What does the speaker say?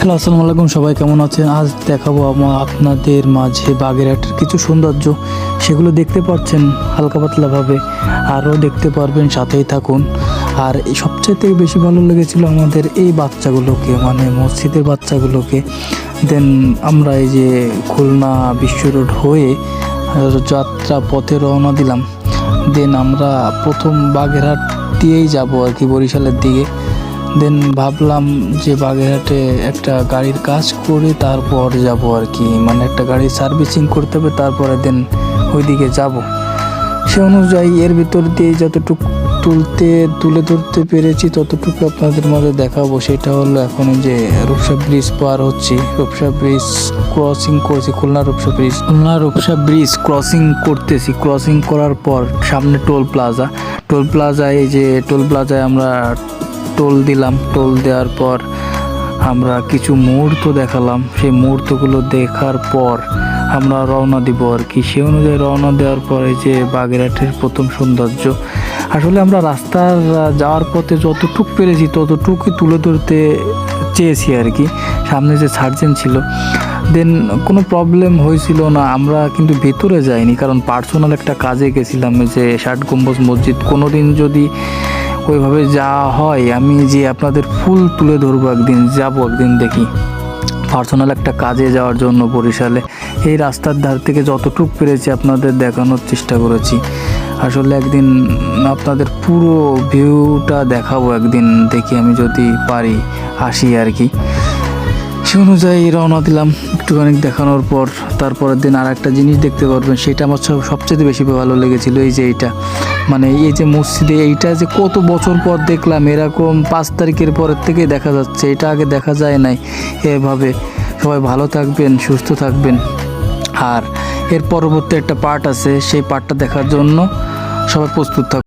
Hello, আসসালামু আলাইকুম। সবাই কেমন আছেন? আজ দেখাবো আপনাদের মাঝে বাগেরহাটের কিছু সৌন্দর্য। সেগুলো দেখতে পাচ্ছেন হালকা পাতলাভাবে, আরও দেখতে পারবেন, সাথেই থাকুন। আর সবচেয়ে বেশি ভালো লেগেছিল আমাদের এই বাচ্চাগুলোকে, মানে মসজিদের বাচ্চাগুলোকে। দেন আমরা এই যে খুলনা বিশ্ব রোড হয়ে যাত্রা পথে রওনা দিলাম। দেন আমরা প্রথম বাগেরহাট দিয়েই যাবো আর কি, বরিশালের দিকে। দেন ভাবলাম যে বাগেরহাটে একটা গাড়ির কাজ করে তারপর যাব আর কি, মানে একটা গাড়ি সার্ভিসিং করতে হবে, তারপরে দেন ওইদিকে যাব। সে অনুযায়ী এর ভিতর দিয়ে যতটুকু তুলে ধরতে পেরেছি ততটুকু আপনাদের মাঝে দেখাবো। সেটা হলো এখন যে রূপসা ব্রিজ পার হচ্ছি, রূপসা ব্রিজ ক্রসিং করছি, খুলনা রূপসা ব্রিজ ক্রসিং করতেছি। ক্রসিং করার পর সামনে টোল প্লাজায় এই যে টোল প্লাজায় আমরা টোল দিলাম। টোল দেওয়ার পর আমরা কিছু মুহূর্ত দেখালাম। সেই মুহূর্তগুলো দেখার পর আমরা রওনা দিব আর কি। সে অনুযায়ী রওনা দেওয়ার পরে যে বাগেরহাটের প্রথম সৌন্দর্য, আসলে আমরা রাস্তার যাওয়ার পথে যতটুকু পেরেছি ততটুকুই তুলে ধরতে চেয়েছি আর কি। সামনে যে সার্জেন ছিল, দেন কোনো প্রবলেম হয়েছিল না। আমরা কিন্তু ভেতরে যাইনি, কারণ পার্সোনাল একটা কাজে গেছিলাম, যে 60 গম্বুজ মসজিদ। কোনো দিন যদি ওইভাবে যাওয়া হয়, আমি যে আপনাদের ফুল তুলে ধরবো, একদিন দেখি। পার্সোনাল একটা কাজে যাওয়ার জন্য বরিশালে এই রাস্তার ধার থেকে যতটুকু পেরেছি আপনাদের দেখানোর চেষ্টা করেছি। আসলে একদিন আপনাদের পুরো ভিউটা দেখাবো, একদিন দেখি আমি যদি পারি আসি আর কি। সে অনুযায়ী রওনা দিলাম। একটুখানি দেখানোর পর তারপরের দিন আর একটা জিনিস দেখতে পারবেন, সেটা আমার সবচেয়ে বেশি ভালো লেগেছিল। এই যে এইটা, মানে এই যে মসজিদে এইটা যে কত বছর পর দেখলাম, এরকম 5 তারিখের পরের থেকে দেখা যাচ্ছে। এটা আগে দেখা যায় নাই এভাবে। সবাই ভালো থাকবেন, সুস্থ থাকবেন। আর এর পরবর্তী একটা পার্ট আছে, সেই পার্টটা দেখার জন্য সবাই প্রস্তুত থাকবেন।